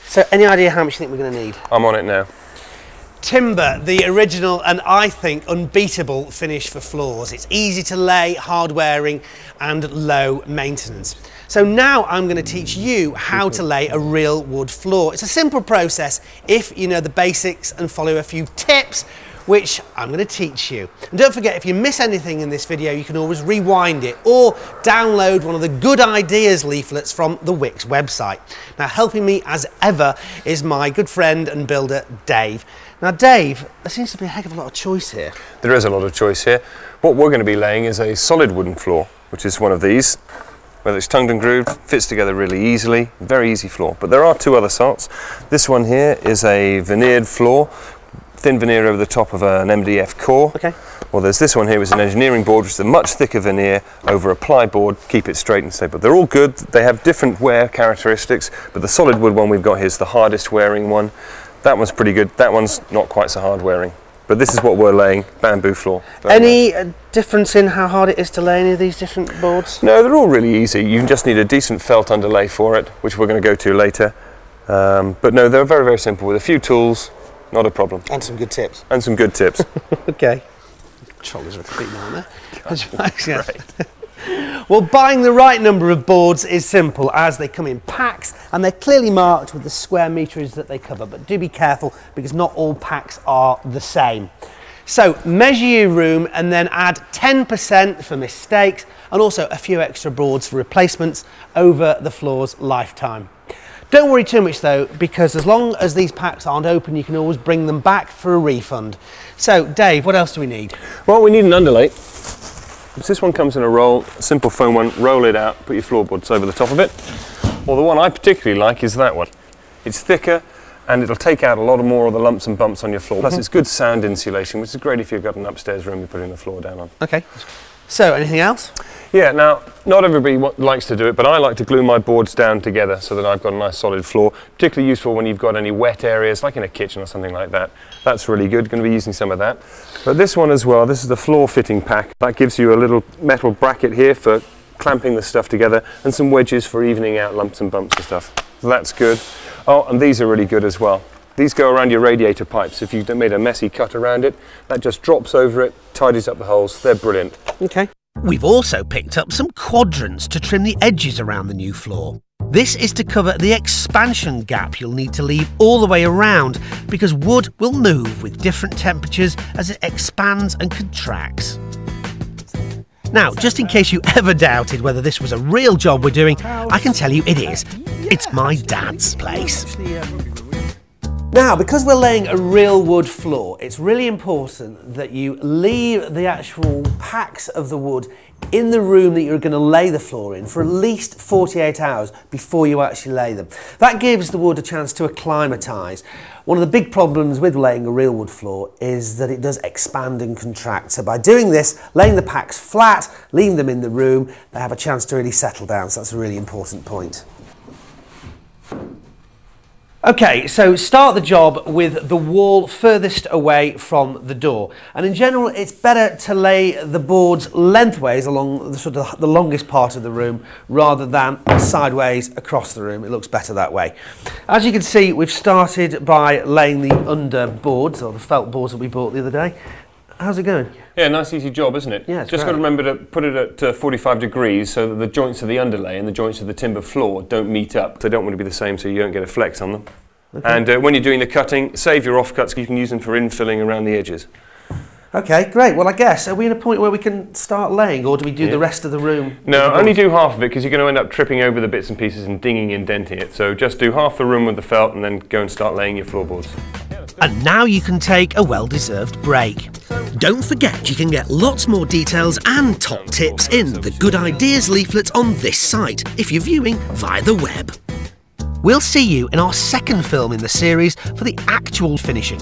So any idea how much you think we're going to need? I'm on it now. Timber, the original and I think unbeatable finish for floors. It's easy to lay, hard wearing and low maintenance. So now I'm going to teach you how to lay a real wood floor. It's a simple process if you know the basics and follow a few tips, which I'm going to teach you. And don't forget, if you miss anything in this video, you can always rewind it or download one of the good ideas leaflets from the Wix website. Now, helping me as ever is my good friend and builder, Dave. Now, Dave, there seems to be a heck of a lot of choice here. There is a lot of choice here. What we're going to be laying is a solid wooden floor, which is one of these. Whether it's tongued and grooved, fits together really easily, very easy floor. But there are two other sorts. This one here is a veneered floor, thin veneer over the top of an MDF core. Okay. Well, there's this one here, which is an engineering board, which is a much thicker veneer over a ply board, keep it straight and stable. They're all good, they have different wear characteristics, but the solid wood one we've got here is the hardest wearing one. That one's pretty good, that one's not quite so hard wearing. But this is what we're laying, bamboo floor. Any difference in how hard it is to lay any of these different boards? No, they're all really easy. You just need a decent felt underlay for it, which we're going to go to later. But no, they're very, very simple. With a few tools, not a problem. And some good tips. And some good tips. Okay. Trolley's are feet on there. Right. Well, buying the right number of boards is simple, as they come in packs and they're clearly marked with the square meterage that they cover, but do be careful because not all packs are the same. So measure your room and then add 10% for mistakes and also a few extra boards for replacements over the floor's lifetime. Don't worry too much though, because as long as these packs aren't open, you can always bring them back for a refund. So Dave, what else do we need? Well, we need an underlay. This one comes in a roll, a simple foam one, roll it out, put your floorboards over the top of it. Well, the one I particularly like is that one. It's thicker and it'll take out a lot more of the lumps and bumps on your floor. Plus it's good sound insulation, which is great if you've got an upstairs room you're putting the floor down on. Okay. So, anything else? Yeah, now, not everybody likes to do it, but I like to glue my boards down together so that I've got a nice solid floor. Particularly useful when you've got any wet areas, like in a kitchen or something like that. That's really good, going to be using some of that. But this one as well, this is the floor fitting pack. That gives you a little metal bracket here for clamping the stuff together and some wedges for evening out lumps and bumps and stuff. So that's good. Oh, and these are really good as well. These go around your radiator pipes. If you've made a messy cut around it, that just drops over it, tidies up the holes. They're brilliant. Okay. We've also picked up some quadrants to trim the edges around the new floor. This is to cover the expansion gap you'll need to leave all the way around, because wood will move with different temperatures as it expands and contracts. Now, just in case you ever doubted whether this was a real job we're doing, I can tell you it is. It's my dad's place. Now, because we're laying a real wood floor, it's really important that you leave the actual packs of the wood in the room that you're going to lay the floor in for at least 48 hours before you actually lay them. That gives the wood a chance to acclimatise. One of the big problems with laying a real wood floor is that it does expand and contract. So by doing this, laying the packs flat, leaving them in the room, they have a chance to really settle down. So that's a really important point. Okay, so start the job with the wall furthest away from the door. And in general, it's better to lay the boards lengthways along the longest part of the room rather than sideways across the room. It looks better that way. As you can see, we've started by laying the under boards, or the felt boards that we bought the other day. How's it going? Yeah, nice easy job, isn't it? Yeah, it's just great. got to remember to put it at 45 degrees so that the joints of the underlay and the joints of the timber floor don't meet up. They don't want to be the same so you don't get a flex on them. Okay. And when you're doing the cutting, save your offcuts, you can use them for infilling around the edges. Okay, great. Well, I guess, are we in a point where we can start laying, or do we do the rest of the room? No, only do half of it, because you're going to end up tripping over the bits and pieces and dinging and denting it. So just do half the room with the felt and then go and start laying your floorboards. And now you can take a well-deserved break. Don't forget you can get lots more details and top tips in the Good Ideas leaflet on this site if you're viewing via the web. We'll see you in our second film in the series for the actual finishing.